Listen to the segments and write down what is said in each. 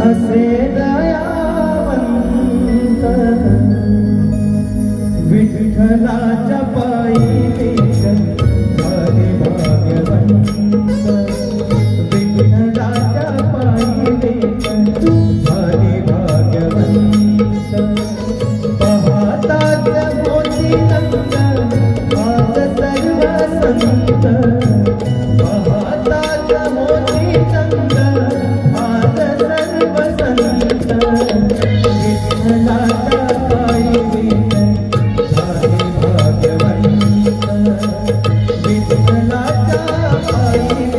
असे दयावंत विठ्ठलाच्या पायी झाले भाग्यवंत विठ्ठलाच्या पायी झाले भाग्यवंत पाहतात मोती नंद आज सर्व संत पाहतात मोती नंद आज सर्व संत विठ्ठलाच्या पायी झाले भाग्यवंत विठ्ठलाच्या पायी झाले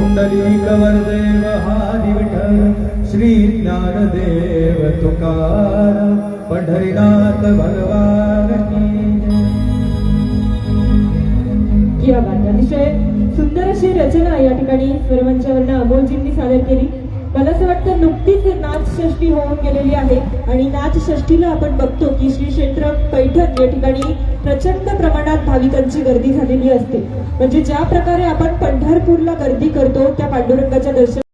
भाग्यवंत देव हरी विठ्ठल श्री ज्ञानदेव तुकाराम पंढरीनाथ भगवान की या अतिशय सुंदर अशी रचना या ठिकाणी स्वरमंचावरनं अमोलजींनी सादर केली. मला असं वाटतं नुकतीच नाथषष्ठी होऊन गेलेली आहे आणि नाथषष्ठीला आपण बघतो की श्री क्षेत्र पैठण या ठिकाणी प्रचंड प्रमाणात भाविकांची गर्दी झालेली असते. म्हणजे ज्या प्रकारे आपण पंढरपूरला गर्दी करतो त्या पांडुरंगाच्या दर्शन